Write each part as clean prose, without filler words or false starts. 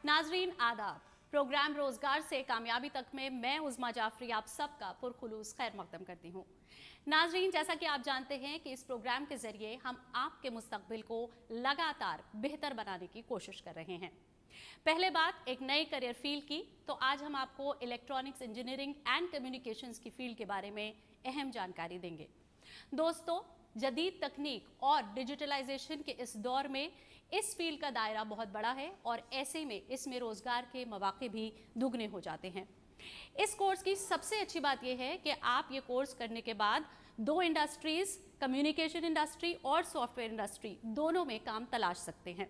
नाजरीन आदाब। प्रोग्राम रोजगार से कामयाबी तक में मैं उज़मा जाफरी आप सबका पुरखुलूस खैर मकदम करती हूँ। नाजरीन, जैसा कि आप जानते हैं कि इस प्रोग्राम के जरिए हम आपके मुस्तकबिल को लगातार बेहतर बनाने की कोशिश कर रहे हैं। पहले बात एक नए करियर फील्ड की, तो आज हम आपको इलेक्ट्रॉनिक्स इंजीनियरिंग एंड कम्युनिकेशंस की फील्ड के बारे में अहम जानकारी देंगे। दोस्तों, जदीद तकनीक और डिजिटलाइजेशन के इस दौर में इस फील्ड का दायरा बहुत बड़ा है और ऐसे में इसमें रोजगार के मौके भी दुगने हो जाते हैं। इस कोर्स की सबसे अच्छी बात यह है कि आप ये कोर्स करने के बाद दो इंडस्ट्रीज, कम्युनिकेशन इंडस्ट्री और सॉफ्टवेयर इंडस्ट्री, दोनों में काम तलाश सकते हैं।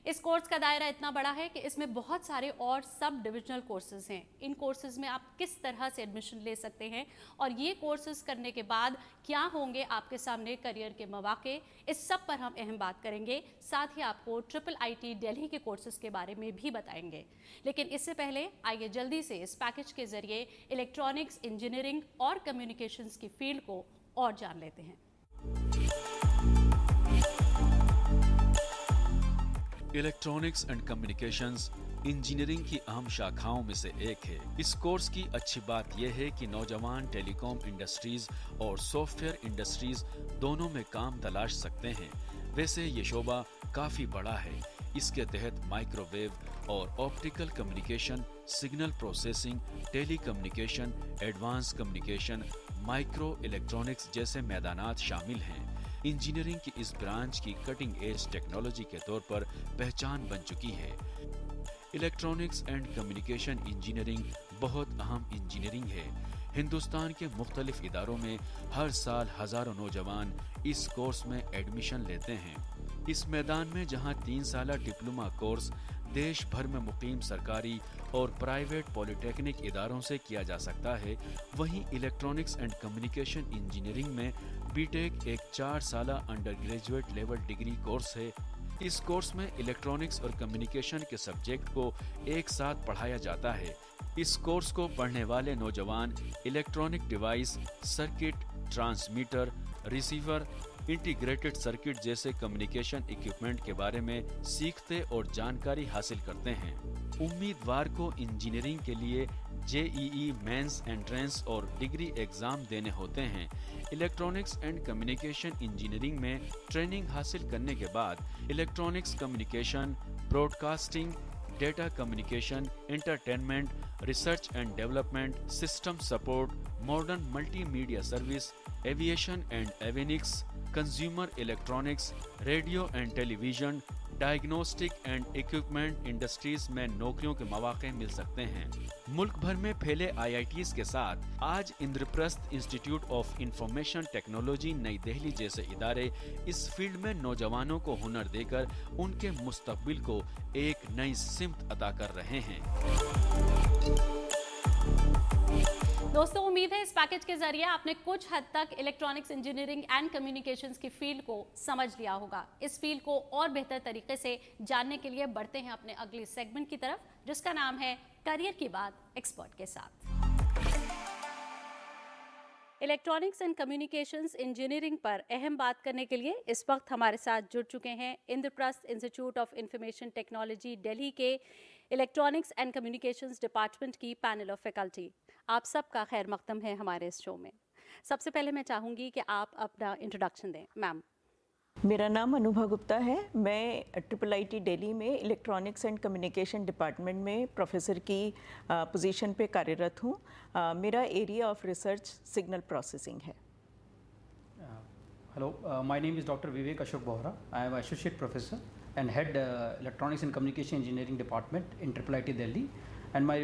इस कोर्स का दायरा इतना बड़ा है कि इसमें बहुत सारे और सब डिविजनल कोर्सेज हैं। इन कोर्सेज में आप किस तरह से एडमिशन ले सकते हैं और ये कोर्सेज करने के बाद क्या होंगे आपके सामने करियर के मौके, इस सब पर हम अहम बात करेंगे। साथ ही आपको IIIT दिल्ली के कोर्सेज के बारे में भी बताएंगे। लेकिन इससे पहले आइए जल्दी से इस पैकेज के जरिए इलेक्ट्रॉनिक्स इंजीनियरिंग और कम्युनिकेशंस की फील्ड को और जान लेते हैं। इलेक्ट्रॉनिक्स एंड कम्युनिकेशंस इंजीनियरिंग की अहम शाखाओं में से एक है। इस कोर्स की अच्छी बात यह है कि नौजवान टेलीकॉम इंडस्ट्रीज और सॉफ्टवेयर इंडस्ट्रीज दोनों में काम तलाश सकते हैं। वैसे ये शोबा काफी बड़ा है। इसके तहत माइक्रोवेव और optical communication, signal processing, telecommunication, advance communication, microelectronics जैसे मैदानात शामिल हैं। इंजीनियरिंग की इस ब्रांच की कटिंग एज टेक्नोलॉजी के तौर पर पहचान बन चुकी है। इलेक्ट्रॉनिक्स एंड कम्युनिकेशन इंजीनियरिंग बहुत अहम इंजीनियरिंग है। हिंदुस्तान के मुख्तलिफ इदारों में हर साल हजारों नौजवान इस कोर्स में एडमिशन लेते हैं। इस मैदान में जहां 3 साला डिप्लोमा कोर्स देश भर में मुकीम सरकारी और प्राइवेट पॉलिटेक्निक इदारों से किया जा सकता है, वहीं इलेक्ट्रॉनिक्स एंड कम्युनिकेशन इंजीनियरिंग में बीटेक एक 4 साला under graduate level degree course है। इस कोर्स में इलेक्ट्रॉनिक्स और कम्युनिकेशन के सब्जेक्ट को एक साथ पढ़ाया जाता है। इस कोर्स को पढ़ने वाले नौजवान electronic device, circuit, transmitter, receiver, integrated circuit जैसे कम्युनिकेशन इक्विपमेंट के बारे में सीखते और जानकारी हासिल करते हैं। उम्मीदवार को इंजीनियरिंग के लिए JEE मेंस एंट्रेंस और डिग्री एग्जाम देने होते हैं। इलेक्ट्रॉनिक्स एंड कम्युनिकेशन इंजीनियरिंग में ट्रेनिंग हासिल करने के बाद electronics communication, broadcasting, data communication, entertainment, research and development, system support, modern multimedia service, aviation and avionics, consumer electronics, radio and television, diagnostic and equipment industries में नौकरियों के मौके मिल सकते हैं। मुल्क भर में फैले IITs के साथ आज Indraprastha institute of information technology नई दिल्ली जैसे इदारे इस फील्ड में नौजवानों को हुनर देकर उनके मुस्तकबिल को एक नई सिमत अता कर रहे हैं। दोस्तों, उम्मीद है इस पैकेज के जरिए आपने कुछ हद तक इलेक्ट्रॉनिक्स इंजीनियरिंग एंड कम्युनिकेशंस की फील्ड को समझ लिया होगा। इस फील्ड को और बेहतर तरीके से जानने के लिए बढ़ते हैं अपने अगले सेगमेंट की तरफ, जिसका नाम है करियर की बात एक्सपर्ट के साथ। इलेक्ट्रॉनिक्स एंड कम्युनिकेशंस इंजीनियरिंग पर अहम बात करने के लिए इस वक्त हमारे साथ जुड़ चुके हैं Indraprastha institute of information technology Delhi के इलेक्ट्रॉनिक्स एंड कम्युनिकेशंस डिपार्टमेंट की पैनल ऑफ फैकल्टी। आप सबका खैर मकदम है हमारे इस शो में। सबसे पहले मैं चाहूँगी कि आप अपना इंट्रोडक्शन दें। मैम, मेरा नाम अनुभा गुप्ता है। मैं IIIT दिल्ली में इलेक्ट्रॉनिक्स एंड कम्युनिकेशन डिपार्टमेंट में प्रोफेसर की पोजीशन पे कार्यरत हूँ। मेरा area of research signal processing है। Hello, my name is Dr. Vivek Ashok Bohra. I am associate professor and head electronics and communication engineering department in IIIT Delhi. And my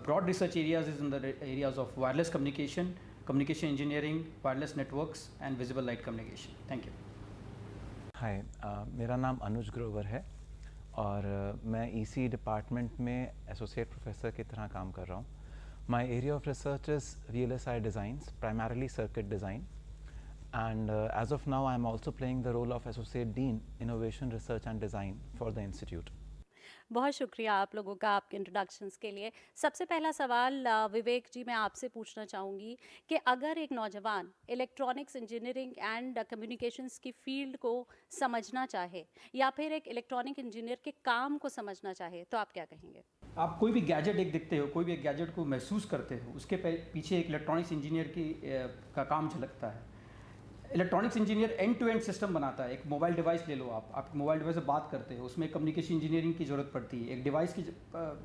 broad research areas is in the areas of wireless communication, communication engineering, wireless networks, and visible light communication. Thank you. हाय, मेरा नाम अनुज ग्रोवर है और मैं EC department में associate professor की तरह काम कर रहा हूँ। My area of research is VLSI designs, primarily circuit design, and as of now I am also playing the role of Associate Dean Innovation Research and Design for the institute. बहुत शुक्रिया आप लोगों का आपके इंट्रोडक्शंस के लिए। सबसे पहला सवाल विवेक जी मैं आपसे पूछना चाहूँगी कि अगर एक नौजवान इलेक्ट्रॉनिक्स इंजीनियरिंग एंड कम्युनिकेशंस की फील्ड को समझना चाहे या फिर एक इलेक्ट्रॉनिक इंजीनियर के काम को समझना चाहे तो आप क्या कहेंगे? आप कोई भी गैजेट एक देखते हो, कोई भी एक गैजेट को महसूस करते हो, उसके पीछे एक इलेक्ट्रॉनिक्स इंजीनियर का काम झलकता है। Electronics engineer end to end system बनाता है। एक मोबाइल डिवाइस ले लो, आप मोबाइल डिवाइस से बात करते हो, उसमें कम्युनिकेशन इंजीनियरिंग की ज़रूरत पड़ती है, एक डिवाइस की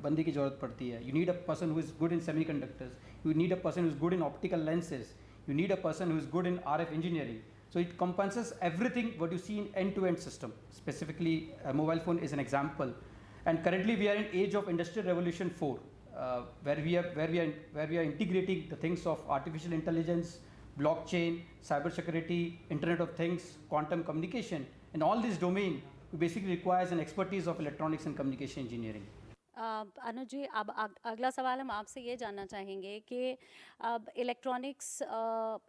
बंदी की ज़रूरत पड़ती है। You need a person who is good in semiconductors, you need a person who is good in optical lenses, you need a person who is good in RF engineering. So it comprises everything what you see in end-to-end system. Specifically, a mobile phone is an example. And currently we are in age of Industrial Revolution 4, where we are integrating the things of artificial intelligence, blockchain, cybersecurity, Internet of Things, quantum communication. In all this domain, basically requires an expertise of electronics and communication engineering. अनुज जी अब अगला सवाल हम आपसे ये जानना चाहेंगे कि अब इलेक्ट्रॉनिक्स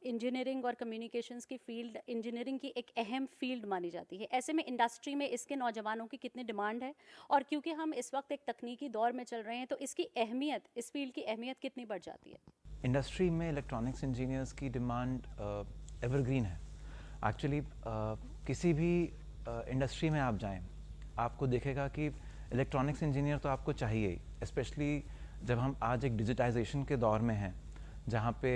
इंजीनियरिंग और कम्युनिकेशंस की फील्ड इंजीनियरिंग की एक अहम फील्ड मानी जाती है। ऐसे में इंडस्ट्री में इसके नौजवानों की कितनी डिमांड है और क्योंकि हम इस वक्त एक तकनीकी दौर में चल रहे हैं तो इसकी अहमियत, इस फील्ड की अहमियत कितनी बढ़ जाती है? इंडस्ट्री में इलेक्ट्रॉनिक्स इंजीनियर्स की डिमांड एवरग्रीन है। एक्चुअली किसी भी इंडस्ट्री में आप जाएं, आपको देखेगा कि इलेक्ट्रॉनिक्स इंजीनियर तो आपको चाहिए ही, स्पेशली जब हम आज एक डिजिटाइजेशन के दौर में हैं, जहाँ पे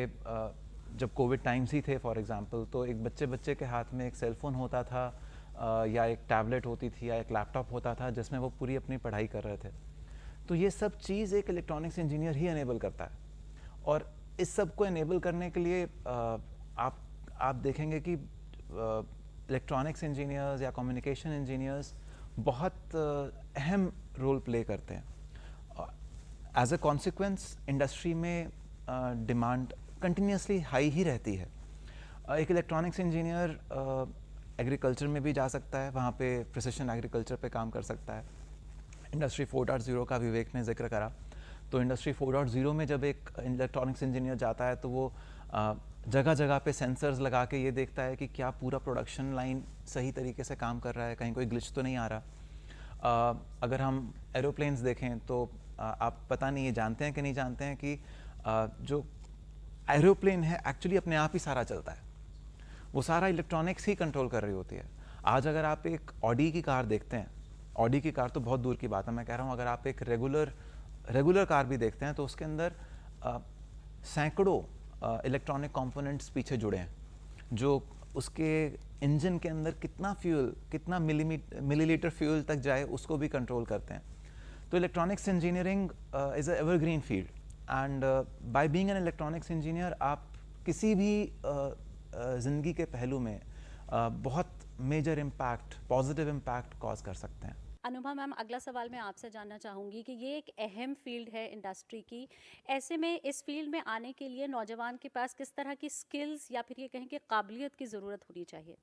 जब कोविड टाइम्स ही थे फॉर एग्जांपल, तो एक बच्चे के हाथ में एक सेल फोन होता था या एक टैबलेट होती थी या एक लैपटॉप होता था जिसमें वो पूरी अपनी पढ़ाई कर रहे थे। तो ये सब चीज़ एक इलेक्ट्रॉनिक्स इंजीनियर ही इनेबल करता है। और इस सब को इनेबल करने के लिए आप देखेंगे कि इलेक्ट्रॉनिक्स इंजीनियर्स या कम्युनिकेशन इंजीनियर्स बहुत अहम रोल प्ले करते हैं। एज अ कॉन्सिक्वेंस इंडस्ट्री में डिमांड कंटिन्यूसली हाई ही रहती है। एक इलेक्ट्रॉनिक्स इंजीनियर एग्रीकल्चर में भी जा सकता है, वहाँ पे प्रिसिशन एग्रीकल्चर पे काम कर सकता है। इंडस्ट्री 4.0 का विवेक ने जिक्र करा, तो इंडस्ट्री 4.0 में जब एक इलेक्ट्रॉनिक्स इंजीनियर जाता है तो वो जगह जगह पे सेंसर्स लगा के ये देखता है कि क्या पूरा प्रोडक्शन लाइन सही तरीके से काम कर रहा है, कहीं कोई ग्लिच तो नहीं आ रहा। अगर हम एरोप्लेन्स देखें तो आप पता नहीं ये जानते हैं कि नहीं जानते हैं कि जो एरोप्लेन है एक्चुअली अपने आप ही सारा चलता है, वो सारा इलेक्ट्रॉनिक्स ही कंट्रोल कर रही होती है। आज अगर आप एक ऑडी की कार देखते हैं, ऑडी की कार तो बहुत दूर की बात है, मैं कह रहा हूँ अगर आप एक रेगुलर कार भी देखते हैं तो उसके अंदर सैकड़ों इलेक्ट्रॉनिक कंपोनेंट्स पीछे जुड़े हैं, जो उसके इंजन के अंदर कितना फ्यूल, कितना मिलीलीटर फ्यूल तक जाए उसको भी कंट्रोल करते हैं। तो electronics engineering is a evergreen field and by being an electronics engineer आप किसी भी ज़िंदगी के पहलू में बहुत major impact, positive impact cause कर सकते हैं। अनुभा मैम, अगला सवाल मैं आपसे जानना चाहूँगी कि ये एक अहम फील्ड है इंडस्ट्री की। ऐसे में इस फील्ड में आने के लिए नौजवान के पास किस तरह की स्किल्स या फिर ये कहें कि काबिलियत की ज़रूरत होनी चाहिए?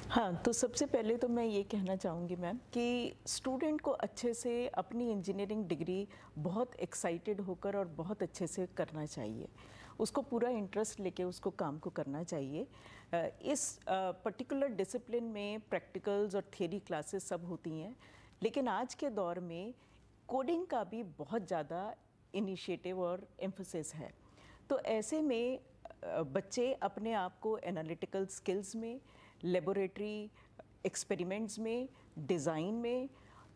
हाँ, तो सबसे पहले तो मैं ये कहना चाहूँगी मैम कि स्टूडेंट को अच्छे से अपनी इंजीनियरिंग डिग्री बहुत एक्साइटेड होकर और बहुत अच्छे से करना चाहिए। उसको पूरा इंटरेस्ट लेके उसको काम को करना चाहिए। इस पर्टिकुलर डिसिप्लिन में प्रैक्टिकल्स और थियरी क्लासेस सब होती हैं, लेकिन आज के दौर में कोडिंग का भी बहुत ज़्यादा इनिशिएटिव और एम्फोसिस है। तो ऐसे में बच्चे अपने आप को एनालिटिकल स्किल्स में, लेबोरेटरी एक्सपेरिमेंट्स में, डिज़ाइन में,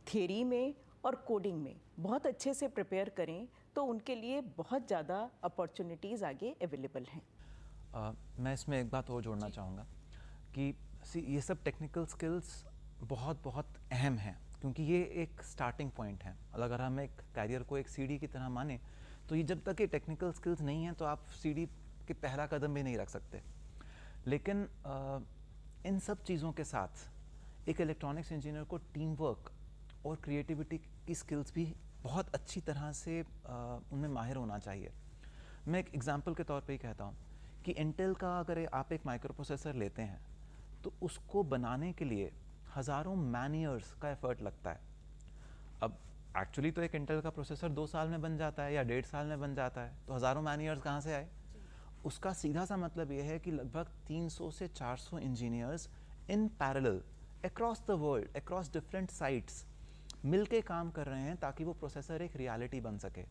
थियरी में और कोडिंग में बहुत अच्छे से प्रिपेयर करें तो उनके लिए बहुत ज़्यादा अपॉर्चुनिटीज़ आगे अवेलेबल हैं। मैं इसमें एक बात और जोड़ना चाहूँगा कि ये सब टेक्निकल स्किल्स बहुत अहम हैं, क्योंकि ये एक स्टार्टिंग पॉइंट है। अगर हम एक कैरियर को एक सीढ़ी की तरह माने तो ये जब तक ये टेक्निकल स्किल्स नहीं हैं तो आप सीढ़ी के पहला कदम भी नहीं रख सकते। लेकिन इन सब चीज़ों के साथ एक इलेक्ट्रॉनिक्स इंजीनियर को टीम वर्क और क्रिएटिविटी की स्किल्स भी बहुत अच्छी तरह से उनमें माहिर होना चाहिए। मैं एक एग्जांपल के तौर पे ही कहता हूँ कि इंटेल का अगर आप एक माइक्रो प्रोसेसर लेते हैं तो उसको बनाने के लिए हज़ारों मैन ईयर्स का एफर्ट लगता है। अब एक्चुअली तो एक इंटेल का प्रोसेसर 2 साल में बन जाता है या 1.5 साल में बन जाता है, तो हज़ारों मैन ईयर्स कहाँ से आए? उसका सीधा सा मतलब ये है कि लगभग 300 से 400 engineers in parallel across the world, across different sites मिल के काम कर रहे हैं ताकि वो प्रोसेसर एक रियलिटी बन सके।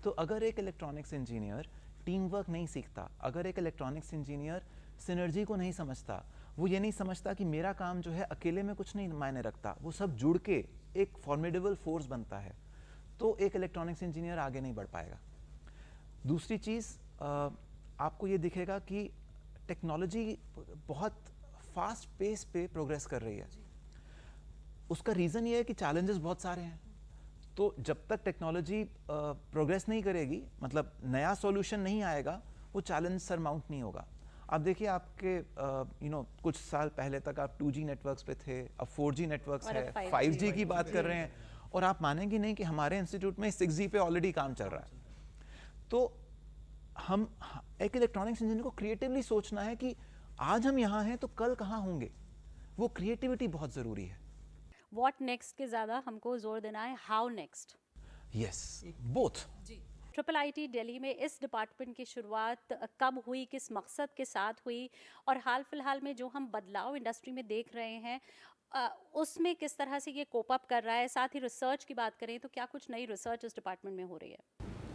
तो अगर एक इलेक्ट्रॉनिक्स इंजीनियर टीम वर्क नहीं सीखता, अगर एक इलेक्ट्रॉनिक्स इंजीनियर सिनर्जी को नहीं समझता, वो ये नहीं समझता कि मेरा काम जो है अकेले में कुछ नहीं मायने रखता, वो सब जुड़ के एक फॉर्मिडेबल फोर्स बनता है, तो एक इलेक्ट्रॉनिक्स इंजीनियर आगे नहीं बढ़ पाएगा। दूसरी चीज़ आपको ये दिखेगा कि टेक्नोलॉजी बहुत फास्ट पेस पे प्रोग्रेस कर रही है। उसका रीज़न ये है कि चैलेंजेस बहुत सारे हैं। तो जब तक टेक्नोलॉजी प्रोग्रेस नहीं करेगी, मतलब नया सॉल्यूशन नहीं आएगा, वो चैलेंज सरमाउंट नहीं होगा। आप देखिए आपके कुछ साल पहले तक आप 2G नेटवर्क्स पे थे, अब 4G नेटवर्क्स है, 5G की बात कर रहे हैं, और आप मानेंगे नहीं कि हमारे इंस्टीट्यूट में 6G पे ऑलरेडी काम चल रहा है। तो हम एक इलेक्ट्रॉनिक्स इंजीनियर को क्रिएटिवली सोचना है कि आज हम यहाँ हैं तो कल कहाँ होंगे। वो क्रिएटिविटी बहुत ज़रूरी है। व्हाट नेक्स्ट के ज़्यादा हमको जोर देना है how next. Yes, both. IIIT Delhi में इस डिपार्टमेंट की शुरुआत कब हुई, किस मकसद के साथ हुई, और हाल फिलहाल में जो हम बदलाव इंडस्ट्री में देख रहे हैं उसमें किस तरह से ये कोप अप कर रहा है। साथ ही रिसर्च की बात करें तो क्या कुछ नई रिसर्च इस डिपार्टमेंट में हो रही है?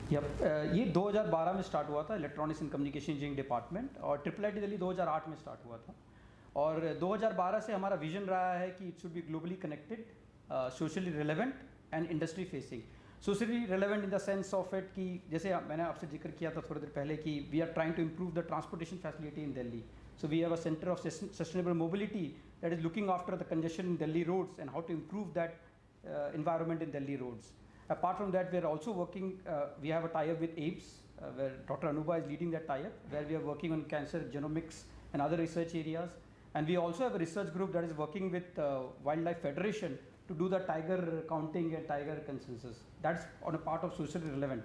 ये 2012 में स्टार्ट हुआ था electronics and communication engineering department, और IIIT दिल्ली 2008 में स्टार्ट हुआ था। और 2012 से हमारा विजन रहा है कि it should be globally connected, socially relevant and industry facing. Socially relevant in the sense of it कि जैसे मैंने आपसे जिक्र किया था थोड़ी देर पहले कि we are trying to improve the transportation facility in Delhi. So we have a centre of sustainable mobility that is looking after the congestion in Delhi roads and how to improve that environment in Delhi roads. Apart from that, we are also working, we have a tie-up with AIIMS, where Dr. Anuba is leading that tie-up, where we are working on cancer genomics and other research areas. And we also have a research group that is working with Wildlife Federation to do the tiger counting and tiger consensus. That's on a part of socially relevant.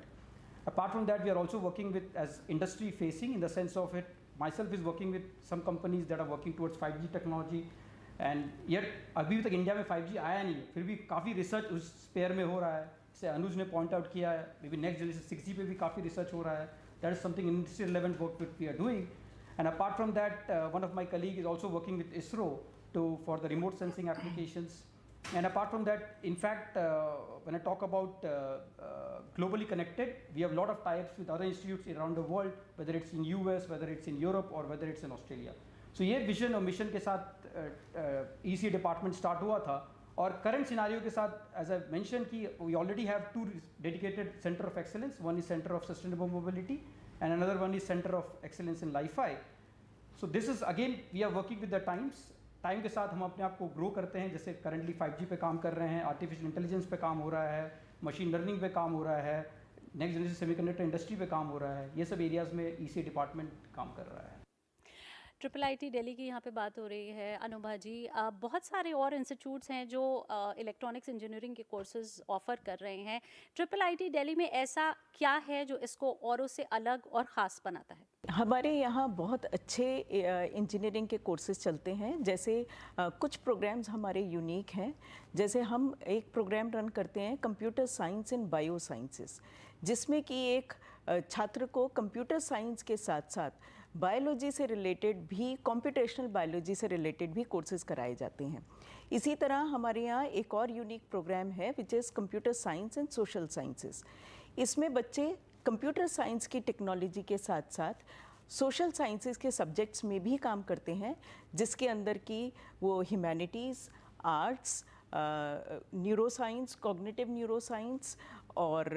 Apart from that, we are also working with as industry facing in the sense of it. Myself is working with some companies that are working towards 5G technology. And yet अभी तक India में 5G आया नहीं, फिर भी काफ़ी research उस spare में हो रहा है। जैसे अनुज ने पॉइंट आउट किया है, may be next generation 6G पे भी काफ़ी रिसर्च हो रहा है। That is something industry relevant work which we are doing. And apart from that, one of my colleague is also working with ISRO for the remote sensing applications. And apart from that, in fact, when I talk about globally connected, we have a lot of tie-ups with other institutes around the world, whether it's in US, whether it's in Europe, or whether it's in Australia. So ये vision और mission के साथ EC department start हुआ था। और current scenario के साथ as I mention कि we already have 2 dedicated centre of excellence, one is centre of sustainable mobility and another one is centre of excellence in LiFi. So this is again we are working with the times. Time के साथ हम अपने आप को grow करते हैं। जैसे currently 5G पे काम कर रहे हैं, आर्टिफिशियल इंटेलिजेंस पे काम हो रहा है, मशीन लर्निंग पे काम हो रहा है, नेक्स्ट जनरेशन सेमीकंडक्टर इंडस्ट्री पे काम हो रहा है। ये सब एरियाज़ में EC डिपार्टमेंट काम कर रहा है। IIIT दिल्ली की यहाँ पे बात हो रही है। अनुभा जी, बहुत सारे और इंस्टीट्यूट्स हैं जो इलेक्ट्रॉनिक्स इंजीनियरिंग के कोर्सेज ऑफ़र कर रहे हैं। IIIT दिल्ली में ऐसा क्या है जो इसको औरों से अलग और ख़ास बनाता है? हमारे यहाँ बहुत अच्छे इंजीनियरिंग के कोर्सेज चलते हैं। जैसे कुछ प्रोग्राम्स हमारे यूनिक हैं। जैसे हम एक प्रोग्राम रन करते हैं कंप्यूटर साइंस इन बायो साइंसेस, जिसमें कि एक छात्र को कंप्यूटर साइंस के साथ साथ बायोलॉजी से रिलेटेड भी, कंप्यूटेशनल बायोलॉजी से रिलेटेड भी कोर्सेज कराए जाते हैं। इसी तरह हमारे यहाँ एक और यूनिक प्रोग्राम है which is computer science and social sciences. इसमें बच्चे कंप्यूटर साइंस की टेक्नोलॉजी के साथ साथ सोशल साइंसेस के सब्जेक्ट्स में भी काम करते हैं, जिसके अंदर की वो humanities, arts, neuro science, cognitive neuro science और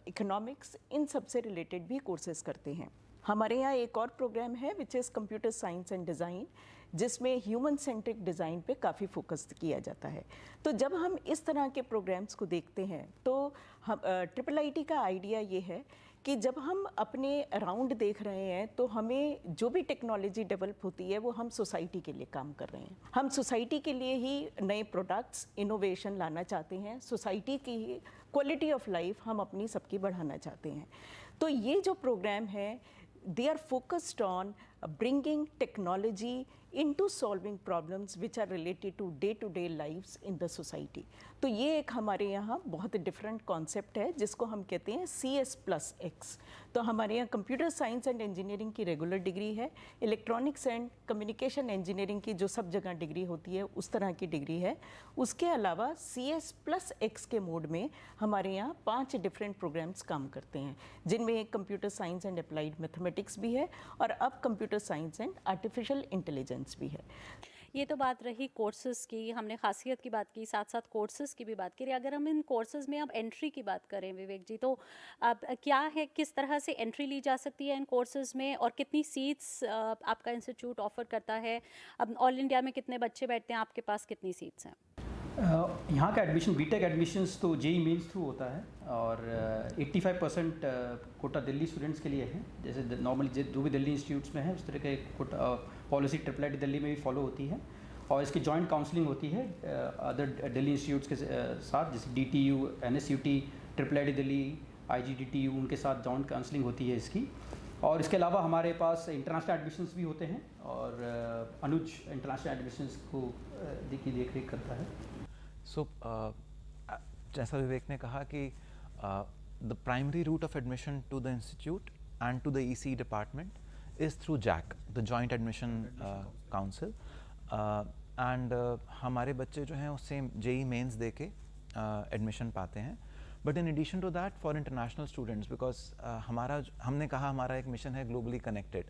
इकोनॉमिक्स, इन सब से रिलेटेड भी कोर्सेज करते हैं। हमारे यहाँ एक और प्रोग्राम है which is computer science and design, जिसमें ह्यूमन सेंट्रिक डिज़ाइन पे काफ़ी फोकस किया जाता है। तो जब हम इस तरह के प्रोग्राम्स को देखते हैं तो हम IIIT का आइडिया ये है कि जब हम अपने अराउंड देख रहे हैं तो हमें जो भी टेक्नोलॉजी डेवलप होती है वो हम सोसाइटी के लिए काम कर रहे हैं। हम सोसाइटी के लिए ही नए प्रोडक्ट्स, इनोवेशन लाना चाहते हैं। सोसाइटी की क्वालिटी ऑफ लाइफ हम अपनी सबकी बढ़ाना चाहते हैं। तो ये जो प्रोग्राम है, they are focused on bringing technology into solving problems which are related to day-to-day lives in the society. तो ये एक हमारे यहाँ बहुत डिफरेंट कॉन्सेप्ट है जिसको हम कहते हैं CS+X। तो हमारे यहाँ कंप्यूटर साइंस एंड इंजीनियरिंग की रेगुलर डिग्री है, इलेक्ट्रॉनिक्स एंड कम्युनिकेशन इंजीनियरिंग की जो सब जगह डिग्री होती है उस तरह की डिग्री है। उसके अलावा CS+X के मोड में हमारे यहाँ 5 डिफरेंट प्रोग्राम्स काम करते हैं, जिनमें एक computer science and applied mathematics भी है और अब computer science and artificial intelligence भी है। ये तो बात रही कोर्सेज की, हमने खासियत की बात की, साथ साथ कोर्सेज की भी बात करी। अगर हम इन कोर्सेज में अब एंट्री की बात करें विवेक जी, तो अब क्या है, किस तरह से एंट्री ली जा सकती है इन कोर्सेज में और कितनी सीट्स आपका इंस्टीट्यूट ऑफर करता है? अब ऑल इंडिया में कितने बच्चे बैठते हैं, आपके पास कितनी सीट्स हैं? यहाँ का एडमिशन, बीटेक एडमिशन्स तो जेई मेंस थ्रू होता है और 85% कोटा दिल्ली स्टूडेंट्स के लिए है। जैसे नॉर्मली जो भी दिल्ली इंस्टीट्यूट्स में है उस तरह के कोटा पॉलिसी IIIT दिल्ली में भी फॉलो होती है और इसकी जॉइंट काउंसलिंग होती है अदर दिल्ली इंस्टीट्यूट्स के साथ, जैसे DTU, NSUT, IIIT Delhi, IGDTU, उनके साथ जॉइंट काउंसलिंग होती है इसकी। और इसके अलावा हमारे पास इंटरनेशनल एडमिशन्स भी होते हैं और अनुज इंटरनेशनल एडमिशन्स को देख रेख करता है। सो जैसा विवेक ने कहा कि the primary route of admission to the institute and to the EC department is through JAC, the joint admission council, and हमारे बच्चे जो हैं उससे JEE मेंस दे के एडमिशन पाते हैं। But in addition to that for international students, because हमने कहा हमारा एक मिशन है ग्लोबली कनेक्टेड,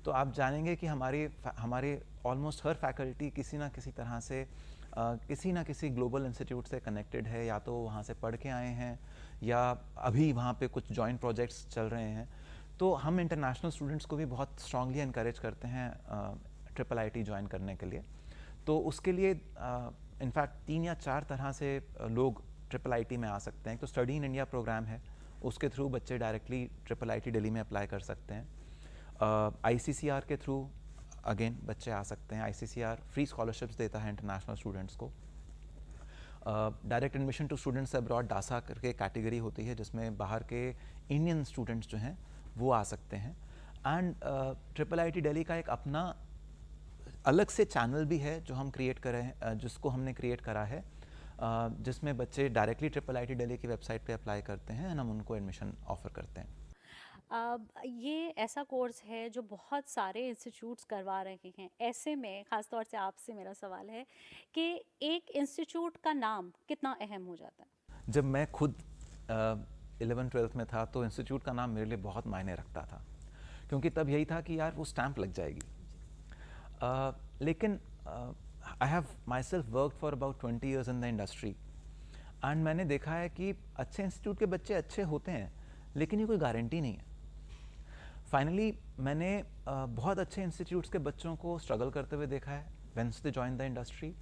तो आप जानेंगे कि हमारे ऑलमोस्ट हर फैकल्टी किसी ना किसी तरह से किसी ना किसी ग्लोबल इंस्टीट्यूट से कनेक्टेड है, या तो वहाँ से पढ़ के आए हैं या अभी वहाँ पे कुछ जॉइंट प्रोजेक्ट्स चल रहे हैं। तो हम इंटरनेशनल स्टूडेंट्स को भी बहुत स्ट्रांगली इनकरेज करते हैं IIIT ज्वाइन करने के लिए। तो उसके लिए इनफैक्ट 3 या 4 तरह से लोग IIIT में आ सकते हैं। तो स्टडी इन इंडिया प्रोग्राम है, उसके थ्रू बच्चे डायरेक्टली IIIT दिल्ली में अप्लाई कर सकते हैं। ICCR के थ्रू अगेन बच्चे आ सकते हैं। ICCR फ्री स्कॉलरशिप्स देता है इंटरनेशनल स्टूडेंट्स को। Direct admission to students abroad, DASA करके कैटेगरी होती है जिसमें बाहर के इंडियन स्टूडेंट्स जो हैं वो आ सकते हैं। एंड IIIT दिल्ली का एक अपना अलग से चैनल भी है जो हम क्रिएट कर रहे हैं, जिसको हमने क्रिएट करा है, जिसमें बच्चे डायरेक्टली IIIT दिल्ली की वेबसाइट पे अप्लाई करते हैं एंड हम उनको एडमिशन ऑफर करते हैं। ये ऐसा कोर्स है जो बहुत सारे इंस्टीट्यूट्स करवा रहे हैं। ऐसे में ख़ास तौर से आपसे मेरा सवाल है कि एक इंस्टीट्यूट का नाम कितना अहम हो जाता है? जब मैं खुद 11th-12th में था तो इंस्टीट्यूट का नाम मेरे लिए बहुत मायने रखता था, क्योंकि तब यही था कि यार वो स्टैंप लग जाएगी। लेकिन I have my self worked for about 20 years in the industry, and मैंने देखा है कि अच्छे इंस्टीट्यूट के बच्चे अच्छे होते हैं, लेकिन ये कोई गारंटी नहीं है। फाइनली मैंने बहुत अच्छे इंस्टीट्यूट्स के बच्चों को स्ट्रगल करते हुए देखा है once they join the industry,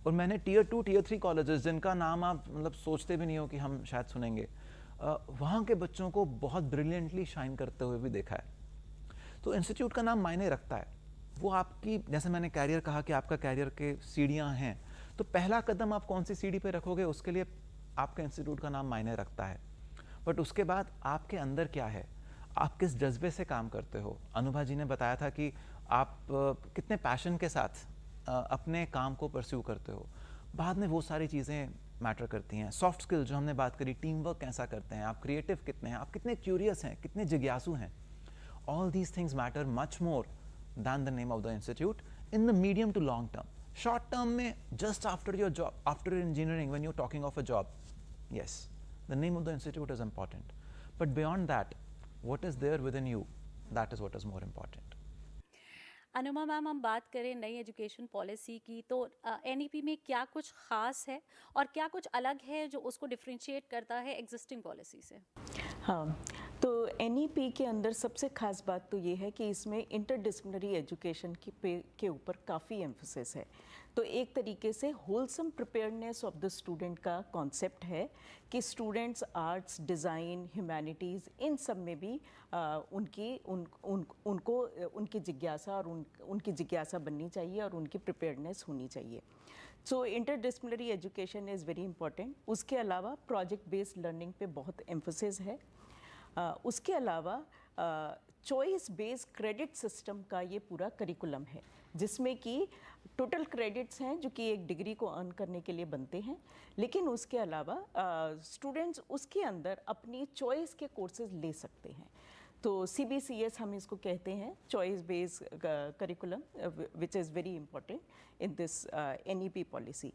और मैंने Tier 2, Tier 3 कॉलेजेस, जिनका नाम आप मतलब सोचते भी नहीं हो कि हम शायद सुनेंगे, वहाँ के बच्चों को बहुत ब्रिलियंटली शाइन करते हुए भी देखा है। तो इंस्टीट्यूट का नाम मायने रखता है। वो आपकी, जैसे मैंने कैरियर कहा कि आपका कैरियर के सीढ़ियाँ हैं, तो पहला कदम आप कौन सी सीढ़ी पे रखोगे उसके लिए आपका इंस्टीट्यूट का नाम मायने रखता है। बट उसके बाद आपके अंदर क्या है, आप किस जज्बे से काम करते हो। अनुभा जी ने बताया था कि आप कितने पैशन के साथ अपने काम को परस्यू करते हो। बाद में वो सारी चीज़ें मैटर करती हैं। सॉफ्ट स्किल जो हमने बात करी, टीम वर्क कैसा करते हैं आप, क्रिएटिव कितने हैं आप, कितने क्यूरियस हैं, कितने जिज्ञासु हैं, all these things matter much more than the name of the institute in the medium to long term. Short term में just after your job, after engineering, when you talking of a job, yes, the name of the institute is important, but beyond that, what is there within you, that is what is more important. अनुमा ma'am, हम बात करें नई education policy की, तो NEP में क्या कुछ ख़ास है और क्या कुछ अलग है जो उसको डिफ्रेंशिएट करता है एग्जिस्टिंग पॉलिसी से? हाँ, तो NEP के अंदर सबसे ख़ास बात तो ये है कि इसमें इंटरडिसिप्लिनरी एजुकेशन के ऊपर काफ़ी एम्फोसिस है। तो एक तरीके से wholesome preparedness of the student का कॉन्सेप्ट है कि स्टूडेंट्स आर्ट्स, डिज़ाइन, ह्यूमैनिटीज़, इन सब में भी उनकी जिज्ञासा और उनकी जिज्ञासा बननी चाहिए और उनकी प्रिपेयर्डनेस होनी चाहिए। So interdisciplinary education is very important. उसके अलावा प्रोजेक्ट बेस्ड लर्निंग पे बहुत एम्फोसिस है। उसके अलावा चॉइस बेस्ड क्रेडिट सिस्टम का ये पूरा करिकुलम है, जिसमें कि टोटल क्रेडिट्स हैं जो कि एक डिग्री को अर्न करने के लिए बनते हैं, लेकिन उसके अलावा स्टूडेंट्स उसके अंदर अपनी चॉइस के कोर्सेज ले सकते हैं। तो CBCS हम इसको कहते हैं, choice based curriculum, which is very important in this NEP policy.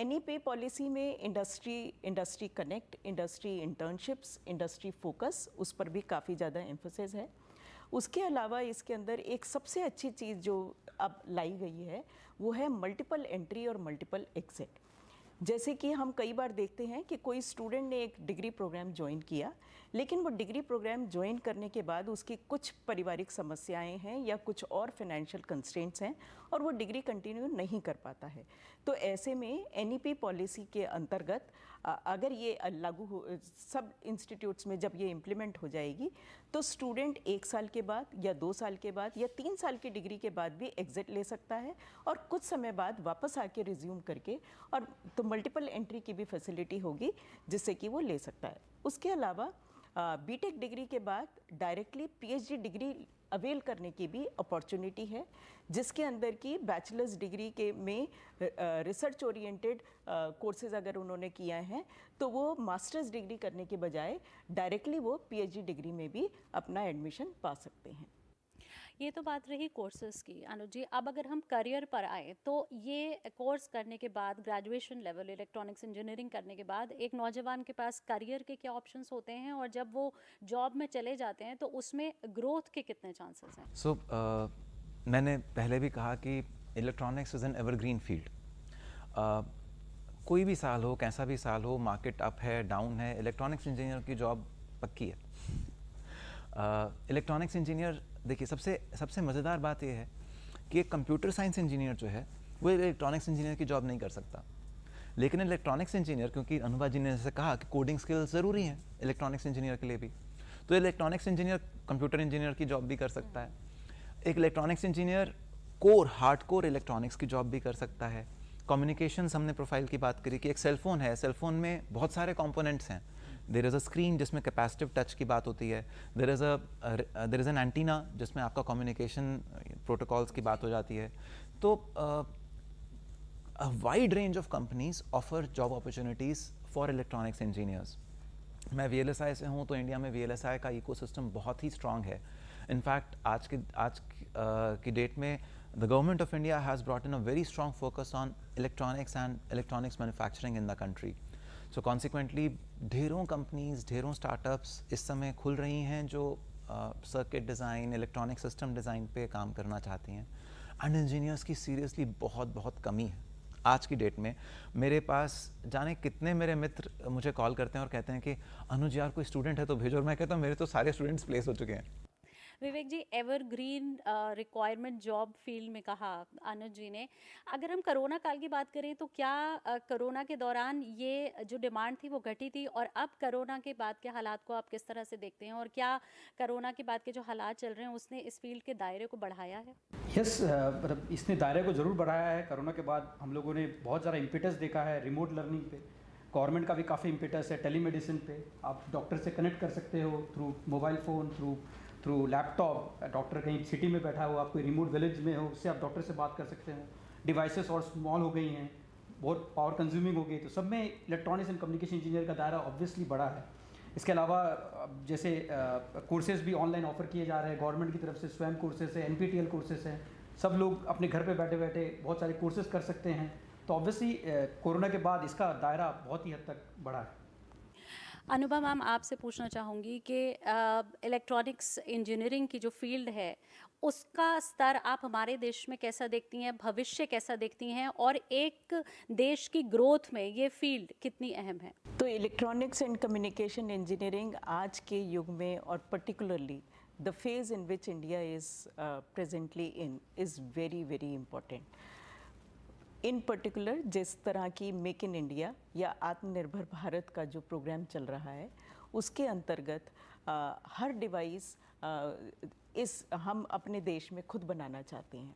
NEP policy में industry connect, industry internships, industry focus, उस पर भी काफ़ी ज़्यादा एम्फोसिस है। उसके अलावा इसके अंदर एक सबसे अच्छी चीज़ जो अब लाई गई है वो है मल्टीपल एंट्री और मल्टीपल एग्जिट। जैसे कि हम कई बार देखते हैं कि कोई स्टूडेंट ने एक डिग्री प्रोग्राम ज्वाइन किया, लेकिन वो डिग्री प्रोग्राम ज्वाइन करने के बाद उसकी कुछ पारिवारिक समस्याएं हैं या कुछ और फाइनेंशियल कंस्ट्रेंट्स हैं और वो डिग्री कंटिन्यू नहीं कर पाता है। तो ऐसे में NEP पॉलिसी के अंतर्गत अगर ये लागू हो, सब इंस्टीट्यूट्स में जब ये इम्प्लीमेंट हो जाएगी, तो स्टूडेंट 1 साल के बाद या 2 साल के बाद या 3 साल की डिग्री के बाद भी एग्जिट ले सकता है और कुछ समय बाद वापस आके रिज्यूम करके, और तो मल्टीपल एंट्री की भी फैसिलिटी होगी जिससे कि वो ले सकता है। उसके अलावा BTech डिग्री के बाद डायरेक्टली PhD डिग्री अवेल करने की भी अपॉर्चुनिटी है, जिसके अंदर की बैचलर्स डिग्री के में रिसर्च ओरिएंटेड कोर्सेज अगर उन्होंने किया है तो वो मास्टर्स डिग्री करने के बजाय डायरेक्टली वो PhD डिग्री में भी अपना एडमिशन पा सकते हैं। ये तो बात रही कोर्सेज की। अनुज जी, अब अगर हम करियर पर आए तो ये कोर्स करने के बाद, ग्रेजुएशन लेवल इलेक्ट्रॉनिक्स इंजीनियरिंग करने के बाद एक नौजवान के पास करियर के क्या ऑप्शंस होते हैं, और जब वो जॉब में चले जाते हैं तो उसमें ग्रोथ के कितने चांसेस हैं? मैंने पहले भी कहा कि electronics is an evergreen field. कोई भी साल हो, कैसा भी साल हो, मार्केट अप है, डाउन है, इलेक्ट्रॉनिक्स इंजीनियर की जॉब पक्की है। इलेक्ट्रॉनिक्स इंजीनियर, देखिए सबसे मज़ेदार बात यह है कि एक कंप्यूटर साइंस इंजीनियर जो है वो इलेक्ट्रॉनिक्स इंजीनियर की जॉब नहीं कर सकता, लेकिन इलेक्ट्रॉनिक्स इंजीनियर, क्योंकि अनुभा जी ने जैसे कहा कि कोडिंग स्किल्स ज़रूरी हैं इलेक्ट्रॉनिक्स इंजीनियर के लिए भी, तो इलेक्ट्रॉनिक्स इंजीनियर कंप्यूटर इंजीनियर की जॉब भी कर सकता है। एक इलेक्ट्रॉनिक्स इंजीनियर हार्डकोर इलेक्ट्रॉनिक्स की जॉब भी कर सकता है। कम्युनिकेशंस, हमने प्रोफाइल की बात करी कि एक सेलफोन है, सेलफोन में बहुत सारे कंपोनेंट्स हैं। देयर इज़ अ स्क्रीन जिसमें कैपेसिटिव टच की बात होती है, देयर इज़ एन एंटीना जिसमें आपका कम्युनिकेशन प्रोटोकॉल्स की बात हो जाती है। तो a wide range of companies offer job opportunities for electronics engineers. मैं VLSI से हूँ, तो इंडिया में VLSI का इकोसिस्टम बहुत ही स्ट्रॉन्ग है। इनफैक्ट आज की डेट में the government of India has brought in a very strong focus on electronics and electronics manufacturing in the country. So consequently, ढेरों कंपनीज, ढेरों स्टार्टअप्स इस समय खुल रही हैं जो circuit design, electronic system design पे काम करना चाहती हैं। एंड इंजीनियर्स की सीरियसली बहुत कमी है आज की डेट में। मेरे पास जाने कितने मेरे मित्र मुझे कॉल करते हैं और कहते हैं कि अनुज यार कोई स्टूडेंट है तो भेजो, और मैं कहता हूँ मेरे तो सारे स्टूडेंट्स प्लेस हो चुके हैं। विवेक जी, एवरग्रीन रिक्वायरमेंट जॉब फील्ड में कहा अनुज जी ने। अगर हम कोरोना काल की बात करें तो क्या कोरोना के दौरान ये जो डिमांड थी वो घटी थी, और अब कोरोना के बाद के हालात को आप किस तरह से देखते हैं, और क्या कोरोना के बाद के जो हालात चल रहे हैं उसने इस फील्ड के दायरे को बढ़ाया है? यस, मतलब इसने दायरे को ज़रूर बढ़ाया है। कोरोना के बाद हम लोगों ने बहुत ज़्यादा इम्पिटस देखा है रिमोट लर्निंग पे। गवर्नमेंट का भी काफ़ी इम्पिटस है टेलीमेडिसिन पे। आप डॉक्टर से कनेक्ट कर सकते हो through mobile phone, through laptop. Doctor कहीं सिटी में बैठा हो, आप कोई रिमोट विलेज में हो, उससे आप डॉक्टर से बात कर सकते हो। डिवाइसेस और स्मॉल हो गई हैं, बहुत पावर कंज्यूमिंग हो गई, तो सब में इलेक्ट्रॉनिक्स एंड कम्युनिकेशन इंजीनियर का दायरा ऑब्वियसली बड़ा है। इसके अलावा जैसे कोर्सेज भी ऑनलाइन ऑफर किए जा रहे हैं गवर्नमेंट की तरफ से। स्वयं कोर्सेज है, NPTEL कोर्सेज हैं, सब लोग अपने घर पे बैठे बैठे बहुत सारे कोर्सेज कर सकते हैं। तो ऑब्वियसली कोरोना के बाद इसका दायरा बहुत ही हद तक बढ़ा है। अनुभा मैम, आपसे पूछना चाहूँगी कि इलेक्ट्रॉनिक्स इंजीनियरिंग की जो फील्ड है उसका स्तर आप हमारे देश में कैसा देखती हैं, भविष्य कैसा देखती हैं, और एक देश की ग्रोथ में ये फील्ड कितनी अहम है? तो इलेक्ट्रॉनिक्स एंड कम्युनिकेशन इंजीनियरिंग आज के युग में, और particularly the phase in which India is presently in, is very important. In particular जिस तरह की मेक इन इंडिया या आत्मनिर्भर भारत का जो प्रोग्राम चल रहा है, उसके अंतर्गत हर डिवाइस हम अपने देश में खुद बनाना चाहते हैं।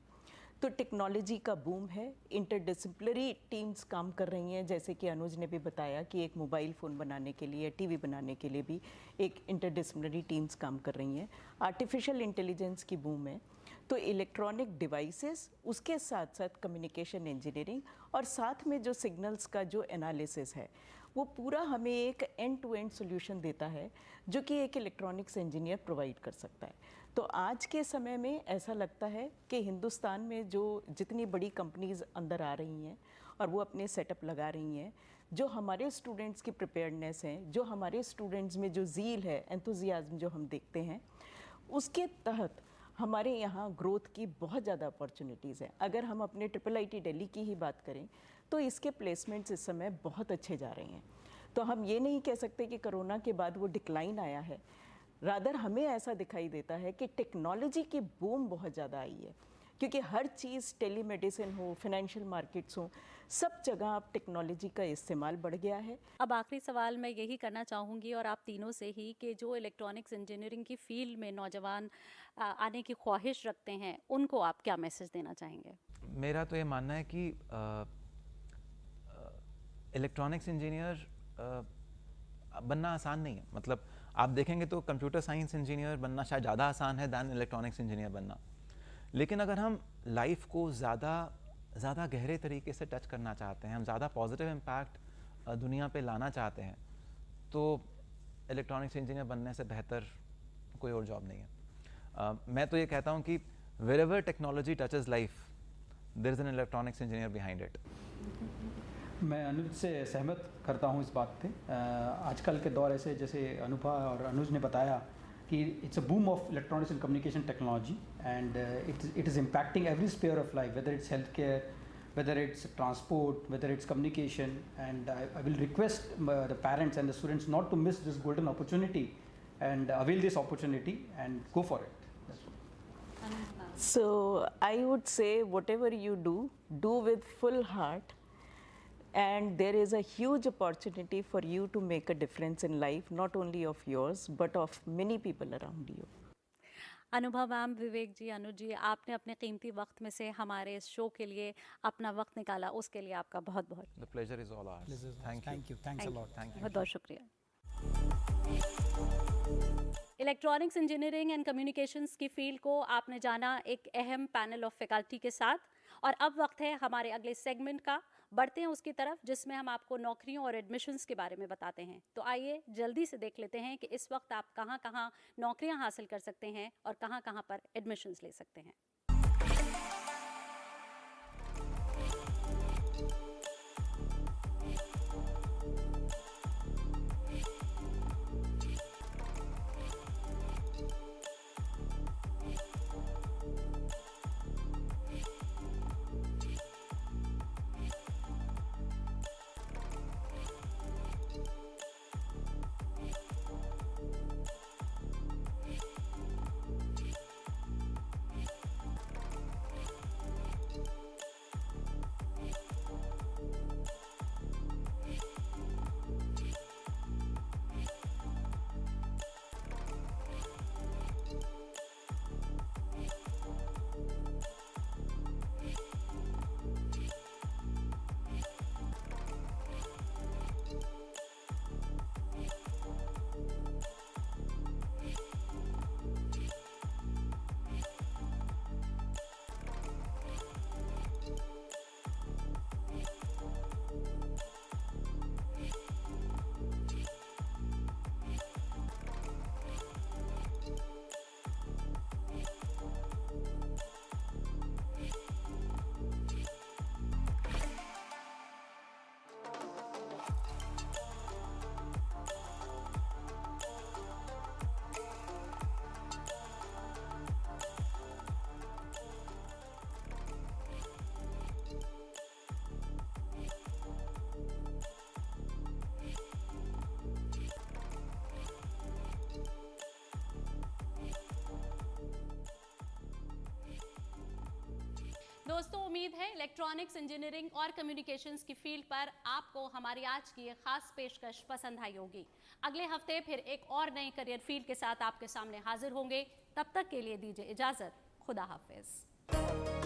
तो टेक्नोलॉजी का बूम है, इंटरडिसिप्लिनरी टीम्स काम कर रही हैं। जैसे कि अनुज ने भी बताया कि एक मोबाइल फ़ोन बनाने के लिए, टीवी बनाने के लिए भी एक इंटरडिसिप्लिनरी टीम्स काम कर रही हैं। आर्टिफिशियल इंटेलिजेंस की बूम है। तो इलेक्ट्रॉनिक डिवाइसेस, उसके साथ साथ कम्युनिकेशन इंजीनियरिंग, और साथ में जो सिग्नल्स का जो एनालिसिस है वो पूरा हमें एक एंड टू एंड सॉल्यूशन देता है जो कि एक इलेक्ट्रॉनिक्स इंजीनियर प्रोवाइड कर सकता है। तो आज के समय में ऐसा लगता है कि हिंदुस्तान में जो जितनी बड़ी कंपनीज अंदर आ रही हैं और वो अपने सेटअप लगा रही हैं, जो हमारे स्टूडेंट्स की प्रिपेयर्डनेस है, जो हमारे स्टूडेंट्स में जो ज़ील है, एंथुजियाज्म जो हम देखते हैं, उसके तहत हमारे यहाँ ग्रोथ की बहुत ज़्यादा अपॉर्चुनिटीज़ हैं। अगर हम अपने IIIT दिल्ली की ही बात करें तो इसके प्लेसमेंट्स इस समय बहुत अच्छे जा रहे हैं। तो हम ये नहीं कह सकते कि कोरोना के बाद वो डिक्लाइन आया है, रादर हमें ऐसा दिखाई देता है कि टेक्नोलॉजी की बूम बहुत ज़्यादा आई है, क्योंकि हर चीज़, टेलीमेडिसिन हो, फाइनेंशियल मार्केट्स हो, सब जगह अब टेक्नोलॉजी का इस्तेमाल बढ़ गया है। अब आखिरी सवाल मैं यही करना चाहूँगी और आप तीनों से ही कि जो इलेक्ट्रॉनिक्स इंजीनियरिंग की फील्ड में नौजवान आने की ख्वाहिश रखते हैं, उनको आप क्या मैसेज देना चाहेंगे? मेरा तो ये मानना है कि इलेक्ट्रॉनिक्स इंजीनियर बनना आसान नहीं है। मतलब आप देखेंगे तो कंप्यूटर साइंस इंजीनियर बनना शायद ज़्यादा आसान है दैन इलेक्ट्रॉनिक्स इंजीनियर बनना। लेकिन अगर हम लाइफ को ज़्यादा गहरे तरीके से टच करना चाहते हैं, हम ज़्यादा पॉजिटिव इम्पैक्ट दुनिया पे लाना चाहते हैं, तो इलेक्ट्रॉनिक्स इंजीनियर बनने से बेहतर कोई और जॉब नहीं है। मैं तो ये कहता हूँ कि wherever technology touches life, there is an electronics engineer behind it. मैं अनुज से सहमत करता हूँ इस बात पे। आजकल के दौर ऐसे, जैसे अनुभा और अनुज ने बताया कि it's a boom of electronics and communication technology and it is impacting every sphere of life, whether it's health care, whether it's transport, whether it's communication, and I will request the parents and the students not to miss this golden opportunity and avail this opportunity and go for it. That's all. So I would say whatever you do with full heart, and there is a huge opportunity for you to make a difference in life, not only of yours but of many people around you. अनुभव ma'am, विवेक जी, अनुज जी, आपने अपने कीमती वक्त में से हमारे इस show के लिए अपना वक्त निकाला, उसके लिए आपका बहुत बहुत The pleasure is all ours. Thank you. Thanks a lot. Thank you. बहुत बहुत शुक्रिया। इलेक्ट्रॉनिक्स इंजीनियरिंग एंड कम्युनिकेशंस की फील्ड को आपने जाना एक अहम पैनल ऑफ फैकल्टी के साथ, और अब वक्त है हमारे अगले सेगमेंट का। बढ़ते हैं उसकी तरफ जिसमें हम आपको नौकरियों और एडमिशन्स के बारे में बताते हैं। तो आइए जल्दी से देख लेते हैं कि इस वक्त आप कहां कहां नौकरियां हासिल कर सकते हैं और कहां कहां पर एडमिशन्स ले सकते हैं। दोस्तों, उम्मीद है इलेक्ट्रॉनिक्स इंजीनियरिंग और कम्युनिकेशंस की फील्ड पर आपको हमारी आज की एक खास पेशकश पसंद आई होगी। अगले हफ्ते फिर एक और नई करियर फील्ड के साथ आपके सामने हाजिर होंगे। तब तक के लिए दीजिए इजाजत। खुदा हाफिज।